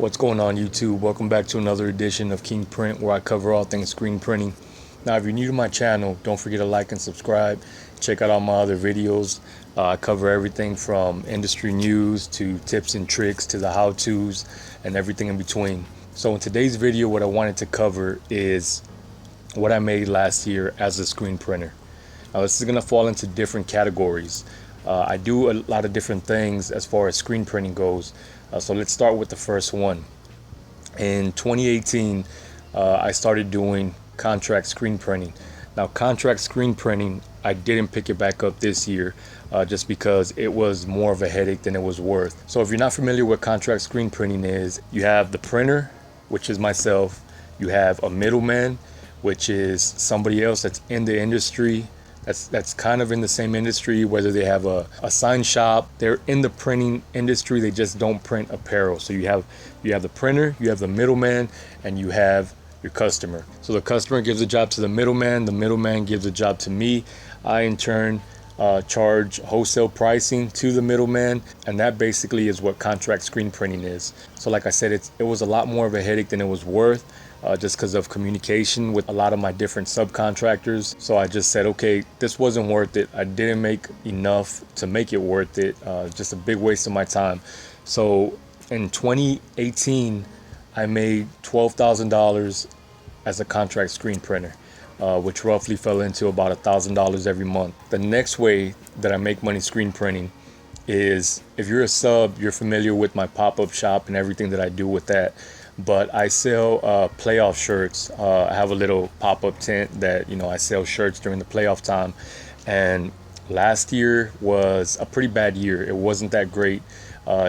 What's going on, YouTube? Welcome back to another edition of King Print, where I cover all things screen printing. Now, if you're new to my channel, don't forget to like and subscribe. Check out all my other videos. I cover everything from industry news to tips and tricks to the how-tos and everything in between. So in today's video, what I wanted to cover is what I made last year as a screen printer. Now, this is going to fall into different categories. I do a lot of different things as far as screen printing goes. So let's start with the first one. In 2018, I started doing contract screen printing. Now, contract screen printing, I didn't pick it back up this year just because it was more of a headache than it was worth. So if you're not familiar with contract screen printing is, you have the printer, which is myself. You have a middleman, which is somebody else that's in the industry, that's kind of in the same industry, whether they have a sign shop, they're in the printing industry, they just don't print apparel. So you have the printer, you have the middleman, and you have your customer. So the customer gives a job to the middleman gives a job to me. I in turn charge wholesale pricing to the middleman, and that basically is what contract screen printing is. So like I said, it was a lot more of a headache than it was worth. Just because of communication with a lot of my different subcontractors. So I just said, okay, this wasn't worth it. I didn't make enough to make it worth it. Just a big waste of my time. So in 2018, I made $12,000 as a contract screen printer, which roughly fell into about $1,000 every month. The next way that I make money screen printing is, if you're a sub, you're familiar with my pop-up shop and everything that I do with that. But I sell playoff shirts. I have a little pop-up tent that, I sell shirts during the playoff time. And last year was a pretty bad year. It wasn't that great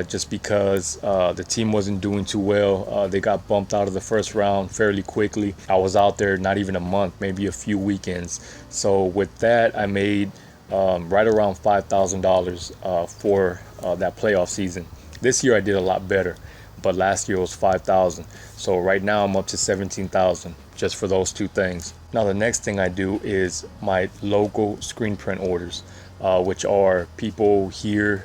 just because the team wasn't doing too well. They got bumped out of the first round fairly quickly. I was out there not even a month, maybe a few weekends. So with that, I made right around $5,000 for that playoff season. This year I did a lot better, but last year was $5,000. So right now I'm up to $17,000 just for those two things. Now the next thing I do is my local screen print orders, which are people here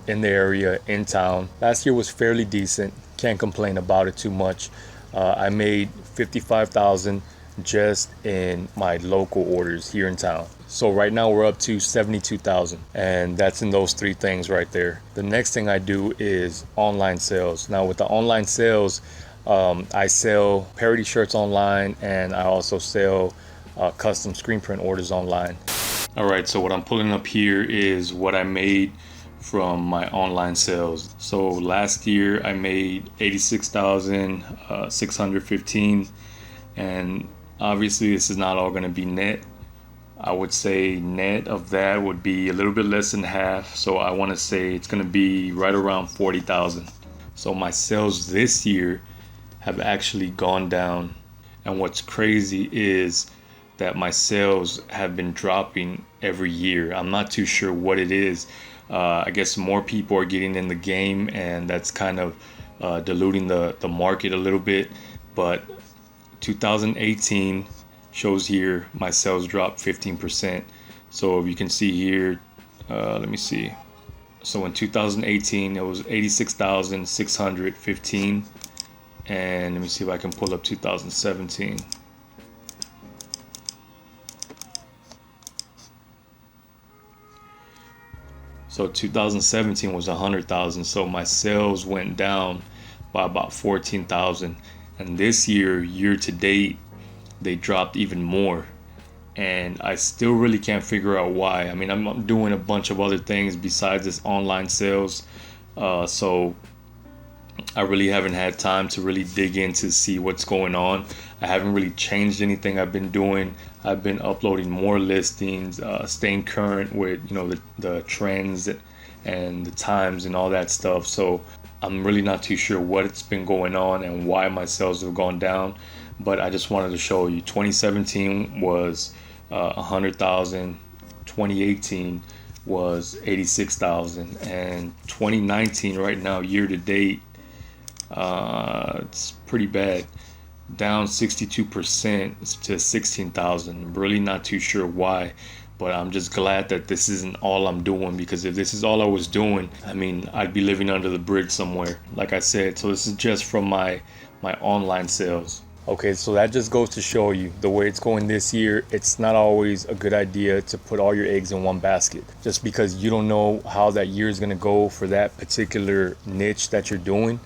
in the area, in town. Last year was fairly decent. Can't complain about it too much. I made $55,000 just in my local orders here in town. So right now we're up to 72,000, and that's in those three things right there. The next thing I do is online sales. Now with the online sales, I sell parody shirts online, and I also sell custom screen print orders online. All right, so what I'm pulling up here is what I made from my online sales. So last year I made 86,615, and obviously this is not all going to be net. I would say net of that would be a little bit less than half. So I want to say it's going to be right around 40,000. So my sales this year have actually gone down. And what's crazy is that my sales have been dropping every year. I'm not too sure what it is. I guess more people are getting in the game, and that's kind of diluting the market a little bit. But 2018 shows here my sales dropped 15%. So if you can see here, let me see. So in 2018 it was 86,615, and let me see if I can pull up 2017. So 2017 was 100,000. So my sales went down by about 14,000, and this year to date, they dropped even more, and I still really can't figure out why. I mean, I'm doing a bunch of other things besides this online sales, so I really haven't had time to really dig in to see what's going on. I haven't really changed anything I've been doing. I've been uploading more listings, staying current with the trends and the times and all that stuff. So I'm really not too sure what's been going on and why my sales have gone down. But I just wanted to show you 2017 was 100,000, 2018 was 86,000, and 2019 right now, year to date, it's pretty bad, down 62% to 16,000. I'm really not too sure why, But I'm just glad that this isn't all I'm doing, because if this is all I was doing, I mean, I'd be living under the bridge somewhere, like I said. So this is just from my online sales. Okay, so that just goes to show you the way it's going this year. It's not always a good idea to put all your eggs in one basket, just because you don't know how that year is going to go for that particular niche that you're doing.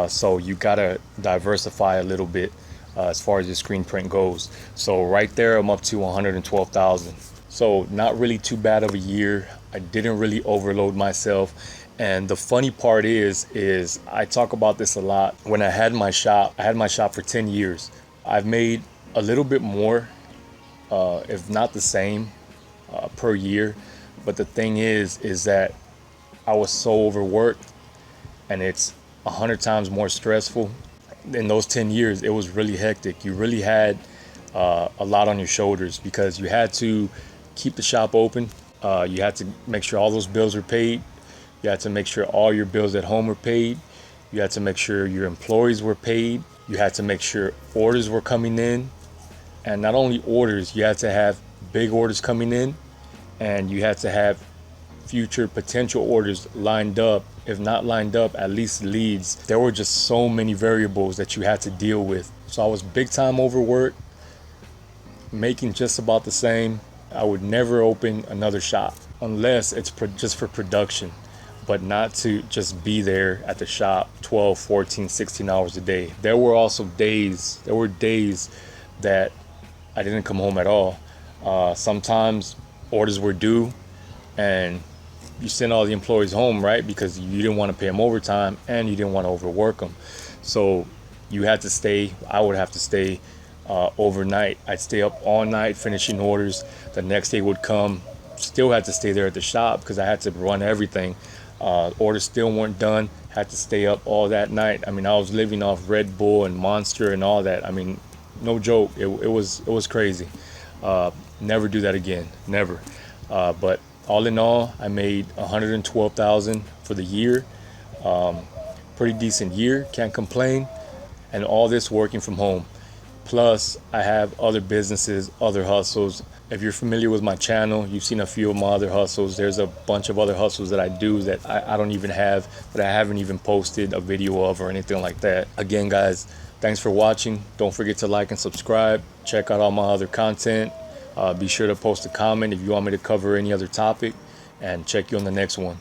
So you gotta diversify a little bit as far as your screen print goes. So right there, I'm up to 112,000. So not really too bad of a year. I didn't really overload myself. And the funny part is I talk about this a lot. When I had my shop for 10 years. I've made a little bit more, if not the same, per year. But the thing is that I was so overworked, and it's 100 times more stressful. In those 10 years, it was really hectic. You really had a lot on your shoulders, because you had to keep the shop open. You had to make sure all those bills were paid. You had to make sure all your bills at home were paid. You had to make sure your employees were paid. You had to make sure orders were coming in. And not only orders, you had to have big orders coming in, and you had to have future potential orders lined up. If not lined up, at least leads. There were just so many variables that you had to deal with. So I was big time overworked, making just about the same. I would never open another shop unless it's just for production, but not to just be there at the shop 12, 14, 16 hours a day. There were days that I didn't come home at all. Sometimes orders were due, and you send all the employees home, right? Because you didn't want to pay them overtime, and you didn't want to overwork them. So you had to stay. I would have to stay overnight. I'd stay up all night finishing orders. The next day would come, still had to stay there at the shop because I had to run everything. Orders still weren't done. Had to stay up all that night. I mean, I was living off Red Bull and Monster and all that. I mean, no joke. It was crazy. Never do that again. Never. But all in all, I made 112,000 for the year. Pretty decent year. Can't complain. And all this working from home. Plus, I have other businesses, other hustles. If you're familiar with my channel, you've seen a few of my other hustles. There's a bunch of other hustles that I do that I don't even have, that I haven't even posted a video of or anything like that. Again, guys, thanks for watching. Don't forget to like and subscribe. Check out all my other content. Be sure to post a comment if you want me to cover any other topic, and check you on the next one.